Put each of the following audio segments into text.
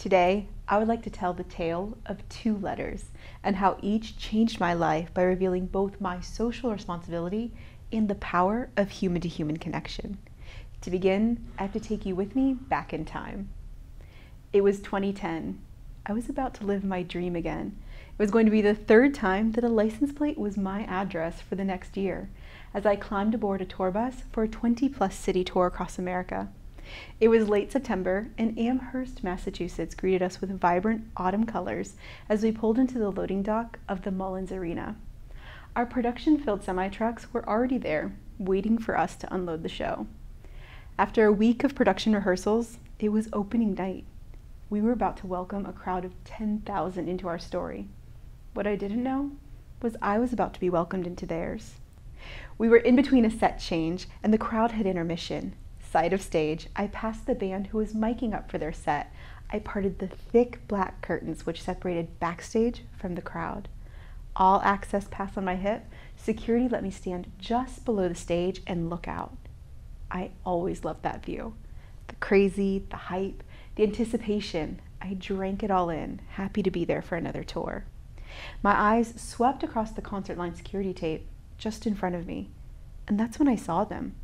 Today, I would like to tell the tale of two letters and how each changed my life by revealing both my social responsibility and the power of human-to-human connection. To begin, I have to take you with me back in time. It was 2010. I was about to live my dream again. It was going to be the third time that a license plate was my address for the next year, as I climbed aboard a tour bus for a 20-plus city tour across America. It was late September, and Amherst, Massachusetts greeted us with vibrant autumn colors as we pulled into the loading dock of the Mullins Arena. Our production-filled semi-trucks were already there, waiting for us to unload the show. After a week of production rehearsals, it was opening night. We were about to welcome a crowd of 10,000 into our story. What I didn't know was I was about to be welcomed into theirs. We were in between a set change, and the crowd had intermission. Side of stage, I passed the band who was miking up for their set. I parted the thick black curtains which separated backstage from the crowd. All access pass on my hip, security let me stand just below the stage and look out. I always loved that view. The crazy, the hype, the anticipation. I drank it all in, happy to be there for another tour. My eyes swept across the concert line security tape just in front of me, and that's when I saw them.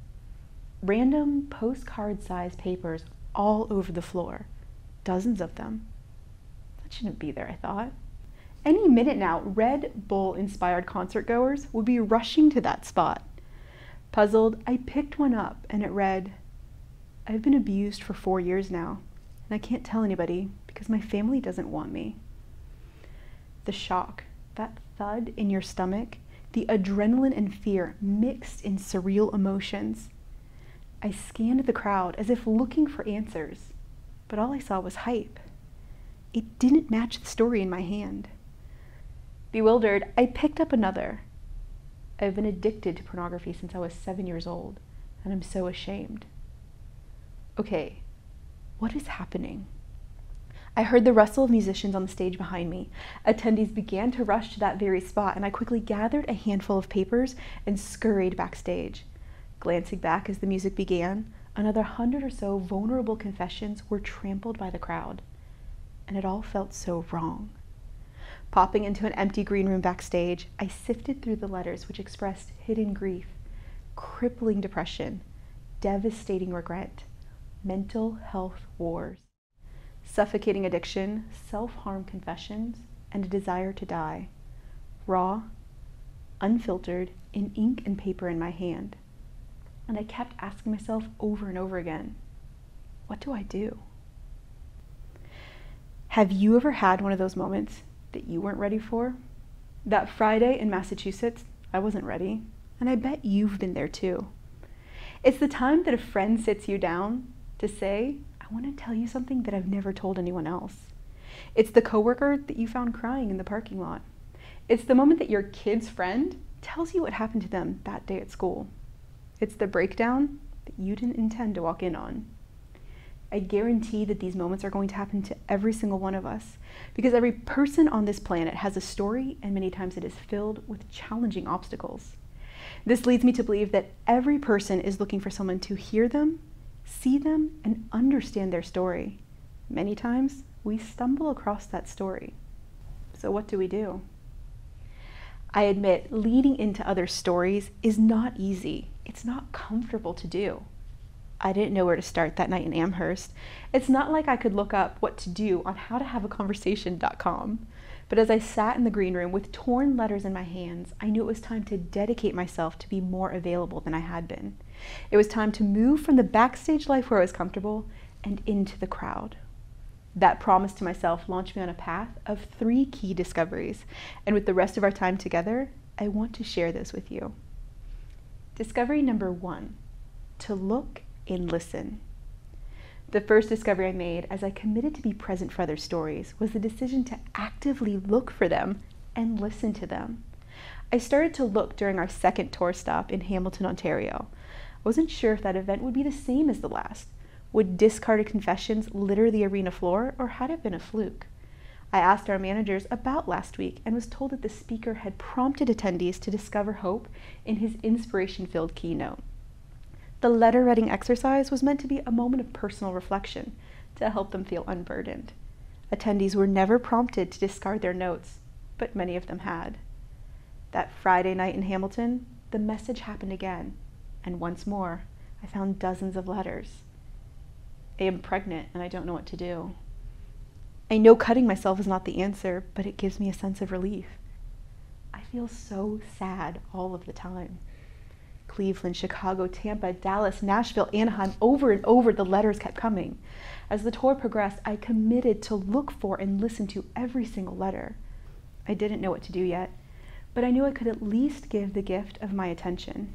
Random postcard-sized papers all over the floor. Dozens of them. That shouldn't be there, I thought. Any minute now, Red Bull-inspired concert-goers would be rushing to that spot. Puzzled, I picked one up, and it read, "I've been abused for 4 years now, and I can't tell anybody because my family doesn't want me." The shock, that thud in your stomach, the adrenaline and fear mixed in surreal emotions. I scanned the crowd as if looking for answers, but all I saw was hype. It didn't match the story in my hand. Bewildered, I picked up another. I've been addicted to pornography since I was 7 years old, and I'm so ashamed. Okay, what is happening? I heard the rustle of musicians on the stage behind me. Attendees began to rush to that very spot, and I quickly gathered a handful of papers and scurried backstage. Glancing back as the music began, another 100 or so vulnerable confessions were trampled by the crowd, and it all felt so wrong. Popping into an empty green room backstage, I sifted through the letters which expressed hidden grief, crippling depression, devastating regret, mental health wars, suffocating addiction, self-harm confessions, and a desire to die, raw, unfiltered, in ink and paper in my hand. And I kept asking myself over and over again, what do I do? Have you ever had one of those moments that you weren't ready for? That Friday in Massachusetts, I wasn't ready, and I bet you've been there too. It's the time that a friend sits you down to say, I want to tell you something that I've never told anyone else. It's the coworker that you found crying in the parking lot. It's the moment that your kid's friend tells you what happened to them that day at school. It's the breakdown that you didn't intend to walk in on. I guarantee that these moments are going to happen to every single one of us, because every person on this planet has a story, and many times it is filled with challenging obstacles. This leads me to believe that every person is looking for someone to hear them, see them, and understand their story. Many times, we stumble across that story. So what do? I admit, leading into other stories is not easy. It's not comfortable to do. I didn't know where to start that night in Amherst. It's not like I could look up what to do on howtohaveaconversation.com. But as I sat in the green room with torn letters in my hands, I knew it was time to dedicate myself to be more available than I had been. It was time to move from the backstage life where I was comfortable and into the crowd. That promise to myself launched me on a path of 3 key discoveries, and with the rest of our time together, I want to share this with you. Discovery number 1, to look and listen. The first discovery I made as I committed to be present for other stories was the decision to actively look for them and listen to them. I started to look during our second tour stop in Hamilton, Ontario. I wasn't sure if that event would be the same as the last. Would discarded confessions litter the arena floor, or had it been a fluke? I asked our managers about last week and was told that the speaker had prompted attendees to discover hope in his inspiration-filled keynote. The letter-writing exercise was meant to be a moment of personal reflection to help them feel unburdened. Attendees were never prompted to discard their notes, but many of them had. That Friday night in Hamilton, the message happened again, and once more, I found dozens of letters. I am pregnant and I don't know what to do. I know cutting myself is not the answer, but it gives me a sense of relief. I feel so sad all of the time. Cleveland, Chicago, Tampa, Dallas, Nashville, Anaheim, over and over the letters kept coming. As the tour progressed, I committed to look for and listen to every single letter. I didn't know what to do yet, but I knew I could at least give the gift of my attention.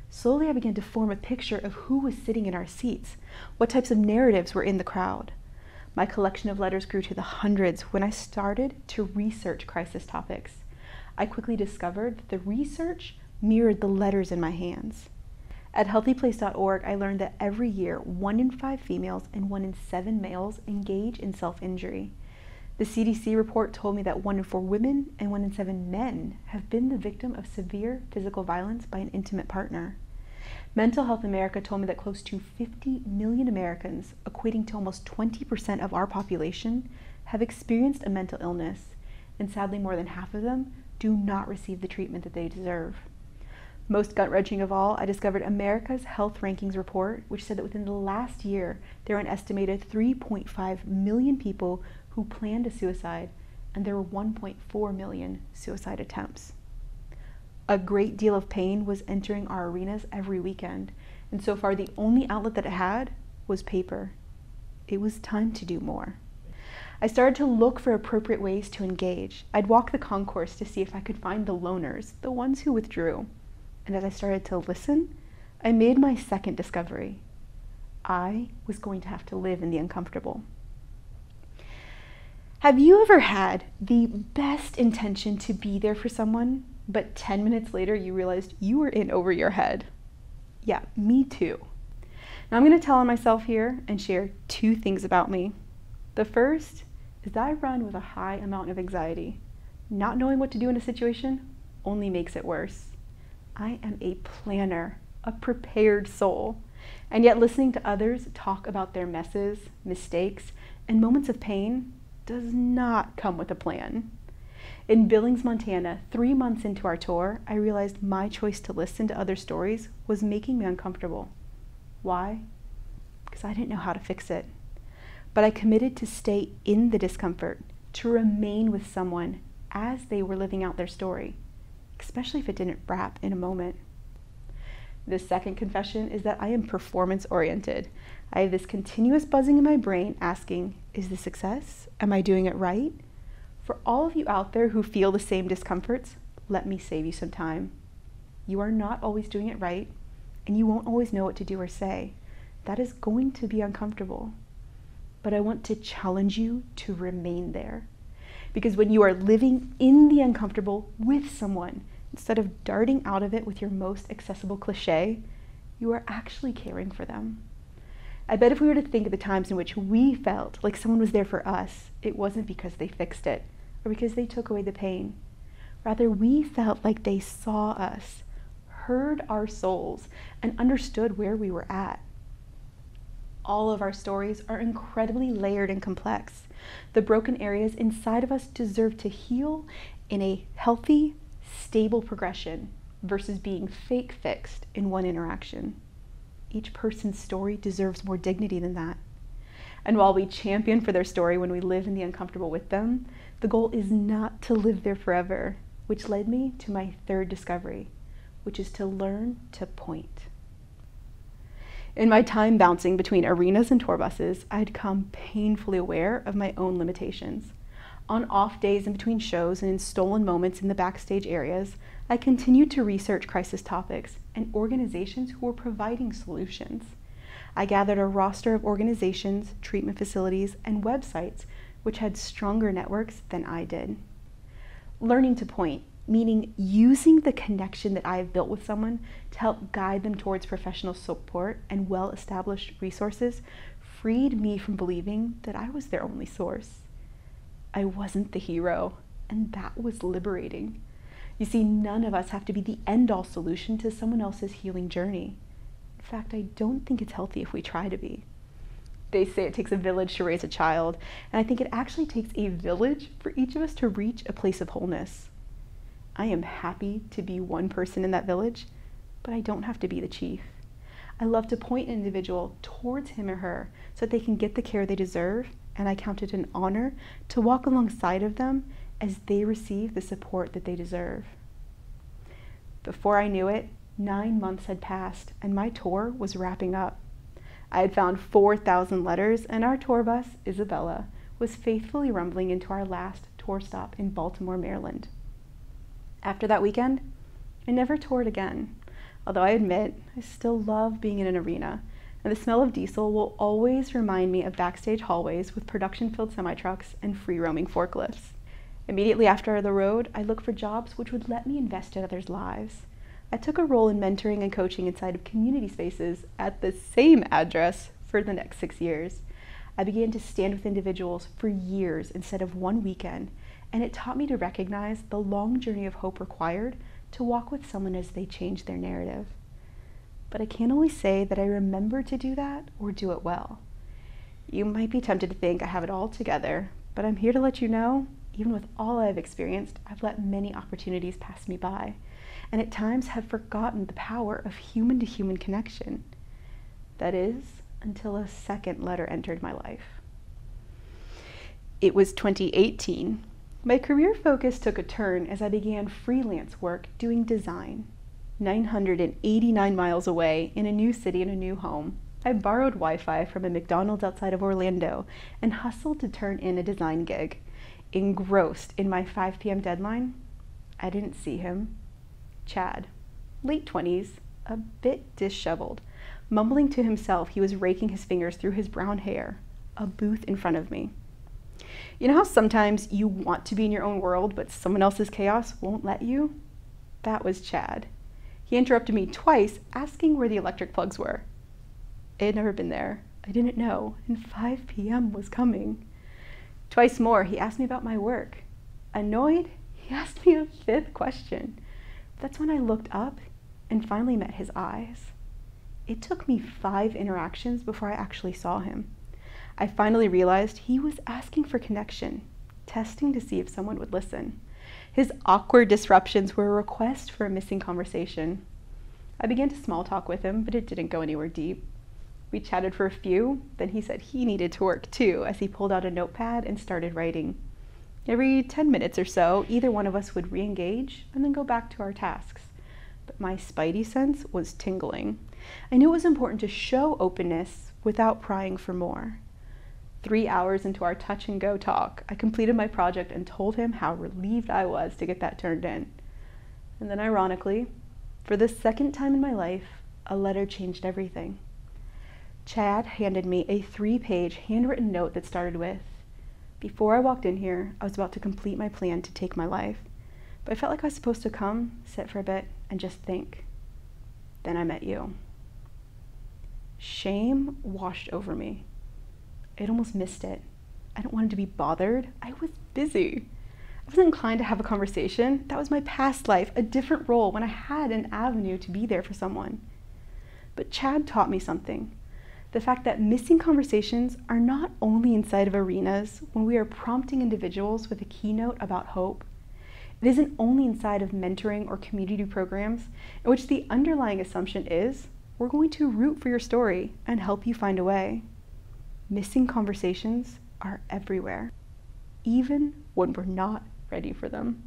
Slowly I began to form a picture of who was sitting in our seats, what types of narratives were in the crowd. My collection of letters grew to the hundreds when I started to research crisis topics. I quickly discovered that the research mirrored the letters in my hands. At healthyplace.org, I learned that every year, 1 in 5 females and 1 in 7 males engage in self-injury. The CDC report told me that 1 in 4 women and 1 in 7 men have been the victim of severe physical violence by an intimate partner. Mental Health America told me that close to 50 million Americans, equating to almost 20% of our population, have experienced a mental illness, and sadly more than half of them do not receive the treatment that they deserve. Most gut-wrenching of all, I discovered America's Health Rankings report, which said that within the last year, there are an estimated 3.5 million people who planned a suicide, and there were 1.4 million suicide attempts. A great deal of pain was entering our arenas every weekend, and so far the only outlet that it had was paper. It was time to do more. I started to look for appropriate ways to engage. I'd walk the concourse to see if I could find the loners, the ones who withdrew. And as I started to listen, I made my second discovery. I was going to have to live in the uncomfortable. Have you ever had the best intention to be there for someone, but 10 minutes later you realized you were in over your head? Yeah, me too. Now I'm going to tell on myself here and share 2 things about me. The first is that I run with a high amount of anxiety. Not knowing what to do in a situation only makes it worse. I am a planner, a prepared soul, and yet listening to others talk about their messes, mistakes, and moments of pain does not come with a plan. In Billings, Montana, 3 months into our tour, I realized my choice to listen to other stories was making me uncomfortable. Why? Because I didn't know how to fix it. But I committed to stay in the discomfort, to remain with someone as they were living out their story, especially if it didn't wrap in a moment. The second confession is that I am performance-oriented. I have this continuous buzzing in my brain asking, is this success? Am I doing it right? For all of you out there who feel the same discomforts, let me save you some time. You are not always doing it right, and you won't always know what to do or say. That is going to be uncomfortable. But I want to challenge you to remain there. Because when you are living in the uncomfortable with someone, instead of darting out of it with your most accessible cliche, you are actually caring for them. I bet if we were to think of the times in which we felt like someone was there for us, it wasn't because they fixed it or because they took away the pain. Rather, we felt like they saw us, heard our souls, and understood where we were at. All of our stories are incredibly layered and complex. The broken areas inside of us deserve to heal in a healthy, stable progression versus being fake fixed in one interaction. Each person's story deserves more dignity than that. And while we champion for their story when we live in the uncomfortable with them, the goal is not to live there forever, which led me to my third discovery, which is to learn to point. In my time bouncing between arenas and tour buses, I had become painfully aware of my own limitations. On off days in between shows and in stolen moments in the backstage areas, I continued to research crisis topics and organizations who were providing solutions. I gathered a roster of organizations, treatment facilities, and websites which had stronger networks than I did. Learning to point, meaning using the connection that I have built with someone to help guide them towards professional support and well-established resources, freed me from believing that I was their only source. I wasn't the hero, and that was liberating. You see, none of us have to be the end-all solution to someone else's healing journey. In fact, I don't think it's healthy if we try to be. They say it takes a village to raise a child, and I think it actually takes a village for each of us to reach a place of wholeness. I am happy to be one person in that village, but I don't have to be the chief. I love to point an individual towards him or her so that they can get the care they deserve, and I count it an honor to walk alongside of them as they receive the support that they deserve. Before I knew it, 9 months had passed and my tour was wrapping up. I had found 4,000 letters, and our tour bus, Isabella, was faithfully rumbling into our last tour stop in Baltimore, Maryland. After that weekend, I never toured again. Although I admit, I still love being in an arena, and the smell of diesel will always remind me of backstage hallways with production-filled semi-trucks and free-roaming forklifts. Immediately after the road, I looked for jobs which would let me invest in others' lives. I took a role in mentoring and coaching inside of community spaces at the same address for the next 6 years. I began to stand with individuals for years instead of one weekend, and it taught me to recognize the long journey of hope required to walk with someone as they change their narrative. But I can't always say that I remember to do that or do it well. You might be tempted to think I have it all together, but I'm here to let you know, even with all I've experienced, I've let many opportunities pass me by, and at times have forgotten the power of human-to-human connection. That is, until a second letter entered my life. It was 2018. My career focus took a turn as I began freelance work doing design. 989 miles away, in a new city and a new home, I borrowed Wi-Fi from a McDonald's outside of Orlando and hustled to turn in a design gig. Engrossed in my 5 p.m. deadline, I didn't see him. Chad, late 20s, a bit disheveled, mumbling to himself, he was raking his fingers through his brown hair, a booth in front of me. You know how sometimes you want to be in your own world, but someone else's chaos won't let you? That was Chad. He interrupted me twice, asking where the electric plugs were. I had never been there. I didn't know, and 5 p.m. was coming. Twice more, he asked me about my work. Annoyed, he asked me a 5th question. That's when I looked up and finally met his eyes. It took me 5 interactions before I actually saw him. I finally realized he was asking for connection, testing to see if someone would listen. His awkward disruptions were a request for a missing conversation. I began to small talk with him, but it didn't go anywhere deep. We chatted for a few, then he said he needed to work too, as he pulled out a notepad and started writing. Every 10 minutes or so, either one of us would re-engage and then go back to our tasks. But my spidey sense was tingling. I knew it was important to show openness without prying for more. 3 hours into our touch and go talk, I completed my project and told him how relieved I was to get that turned in. And then ironically, for the second time in my life, a letter changed everything. Chad handed me a 3-page handwritten note that started with, "Before I walked in here, I was about to complete my plan to take my life, but I felt like I was supposed to come, sit for a bit, and just think. Then I met you." Shame washed over me. I'd almost missed it. I didn't want him to be bothered. I was busy. I wasn't inclined to have a conversation. That was my past life, a different role when I had an avenue to be there for someone. But Chad taught me something. The fact that missing conversations are not only inside of arenas when we are prompting individuals with a keynote about hope. It isn't only inside of mentoring or community programs in which the underlying assumption is we're going to root for your story and help you find a way. Missing conversations are everywhere, even when we're not ready for them.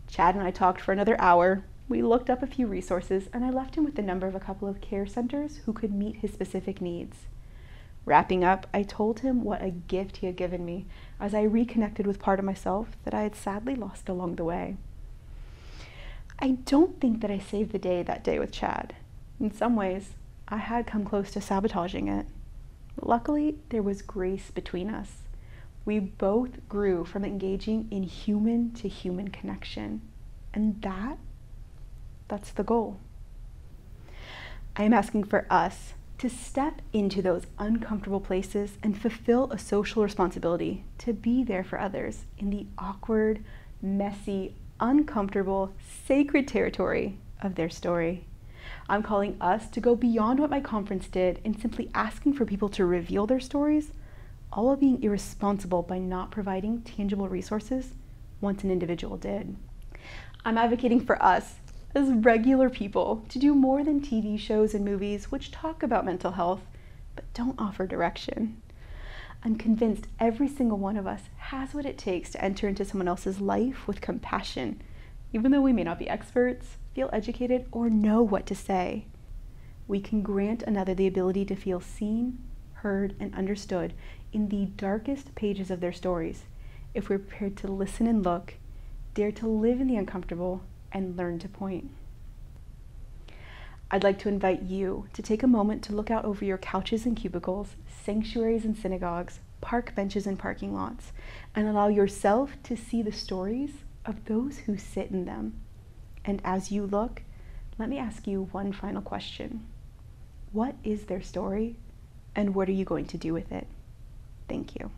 Chad and I talked for another hour. We looked up a few resources, and I left him with the number of a couple of care centers who could meet his specific needs. Wrapping up, I told him what a gift he had given me as I reconnected with part of myself that I had sadly lost along the way. I don't think that I saved the day that day with Chad. In some ways, I had come close to sabotaging it. Luckily, there was grace between us. We both grew from engaging in human-to-human connection, and that's the goal. I am asking for us to step into those uncomfortable places and fulfill a social responsibility to be there for others in the awkward, messy, uncomfortable, sacred territory of their story. I'm calling us to go beyond what my conference did in simply asking for people to reveal their stories, all while being irresponsible by not providing tangible resources once an individual did. I'm advocating for us, as regular people, to do more than TV shows and movies which talk about mental health, but don't offer direction. I'm convinced every single one of us has what it takes to enter into someone else's life with compassion, even though we may not be experts, feel educated, or know what to say. We can grant another the ability to feel seen, heard, and understood in the darkest pages of their stories if we're prepared to listen and look, dare to live in the uncomfortable, and learn to point. I'd like to invite you to take a moment to look out over your couches and cubicles, sanctuaries and synagogues, park benches and parking lots, and allow yourself to see the stories of those who sit in them. And as you look, let me ask you one final question. What is their story, and what are you going to do with it? Thank you.